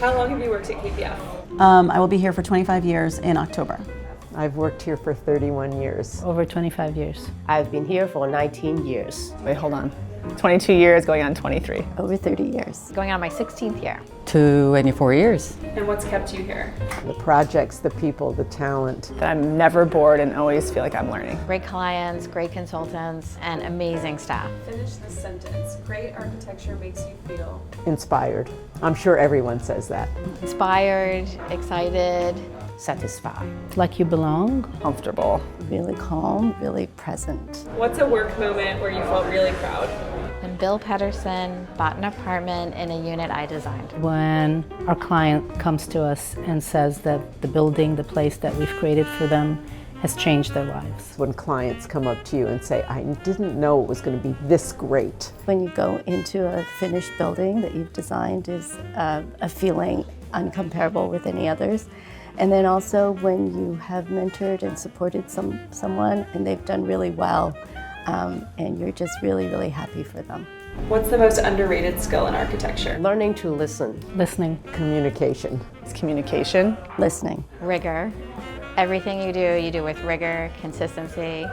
How long have you worked at KPF? I will be here for 25 years in October. I've worked here for 31 years. Over 25 years. I've been here for 19 years. Wait, hold on. 22 years, going on 23. Over 30 years. Going on my 16th year. 24 years. And what's kept you here? The projects, the people, the talent. That I'm never bored and always feel like I'm learning. Great clients, great consultants, and amazing staff. Finish this sentence. Great architecture makes you feel Inspired. I'm sure everyone says that. Inspired, excited, Satisfied. Like you belong. Comfortable. Really calm, really present. What's a work moment where you felt really proud? When Bill Pedersen bought an apartment in a unit I designed. When our client comes to us and says that the building, the place that we've created for them has changed their lives. When clients come up to you and say, I didn't know it was going to be this great. When you go into a finished building that you've designed is a feeling uncomparable with any others. And then also when you have mentored and supported someone and they've done really well, and you're just really, really happy for them. What's the most underrated skill in architecture? Learning to listen. Listening. Communication. It's communication. Listening. Rigor. Everything you do with rigor, consistency.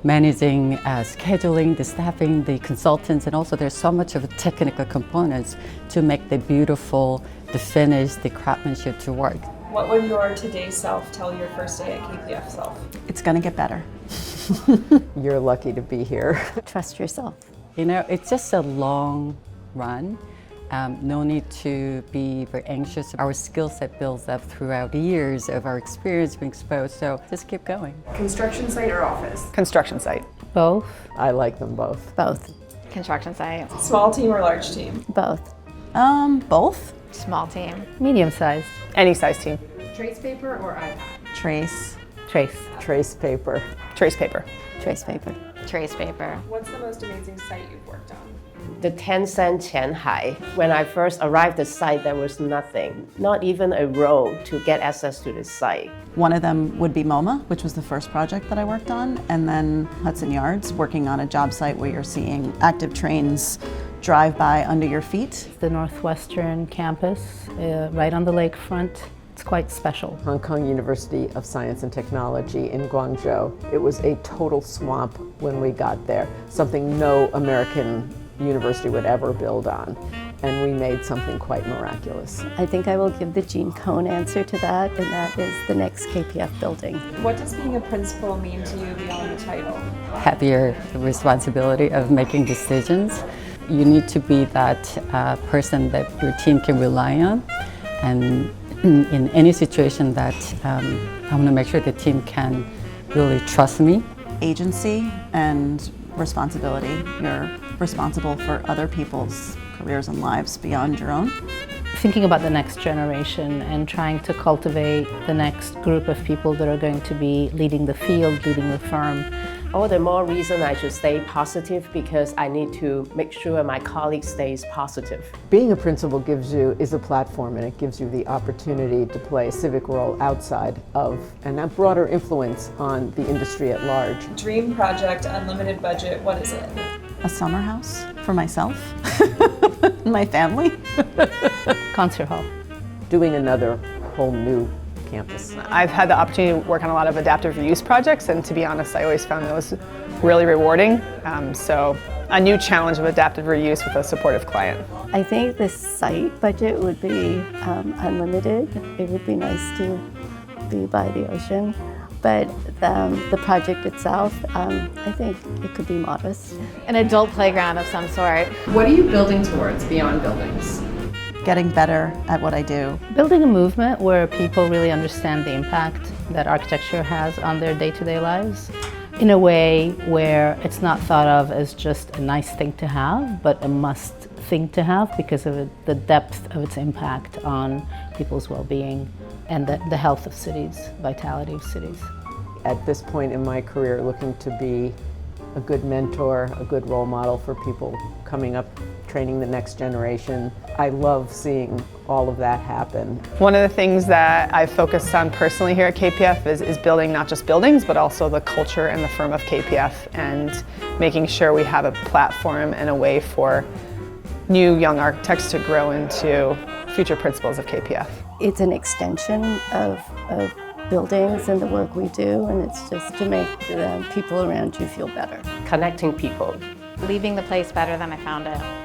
Managing, scheduling, the staffing, the consultants, and also there's so much of a technical components to make the beautiful, the finish, the craftsmanship to work. What would your today self tell your first day at KPF self? It's gonna get better. You're lucky to be here. Trust yourself. You know, it's just a long run. No need to be very anxious. Our skill set builds up throughout the years of our experience being exposed, so just keep going. Construction site or office? Construction site. Both. I like them both. Both. Construction site. Small team or large team? Both. Both. Small team. Medium-sized. Any size team. Trace paper or iPad? Trace. Trace. Trace paper. Trace paper. Trace paper. Trace paper. What's the most amazing site you've worked on? The Tencent Shanghai. When I first arrived at the site, there was nothing, not even a road to get access to the site. One of them would be MoMA, which was the first project that I worked on, and then Hudson Yards, working on a job site where you're seeing active trains drive by under your feet. The Northwestern campus, right on the lakefront. It's quite special. Hong Kong University of Science and Technology in Guangzhou. It was a total swamp when we got there, something no American university would ever build on. And we made something quite miraculous. I think I will give the Gene Cohn answer to that, and that is the next KPF building. What does being a principal mean to you beyond the title? Heavier responsibility of making decisions. You need to be that person that your team can rely on, and in any situation that I want to make sure the team can really trust me. Agency and responsibility. You're responsible for other people's careers and lives beyond your own. Thinking about the next generation and trying to cultivate the next group of people that are going to be leading the field, leading the firm. All the more reason I should stay positive because I need to make sure my colleague stays positive. Being a principal is a platform, and it gives you the opportunity to play a civic role outside of, and that broader influence on the industry at large. Dream project, unlimited budget, what is it? A summer house for myself, my family. Concert hall. Doing another whole new campus. I've had the opportunity to work on a lot of adaptive reuse projects, and to be honest, I always found those really rewarding. So a new challenge of adaptive reuse with a supportive client. I think the site budget would be unlimited. It would be nice to be by the ocean. But the project itself, I think it could be modest. An adult playground of some sort. What are you building towards beyond buildings? Getting better at what I do. Building a movement where people really understand the impact that architecture has on their day-to-day lives in a way where it's not thought of as just a nice thing to have, but a must thing to have because of the depth of its impact on people's well-being and the health of cities, vitality of cities. At this point in my career, looking to be a good mentor, a good role model for people coming up, training the next generation. I love seeing all of that happen. One of the things that I've focused on personally here at KPF is building not just buildings, but also the culture and the firm of KPF, and making sure we have a platform and a way for new young architects to grow into future principles of KPF. It's an extension of buildings and the work we do, and it's just to make the people around you feel better. Connecting people. Leaving the place better than I found it.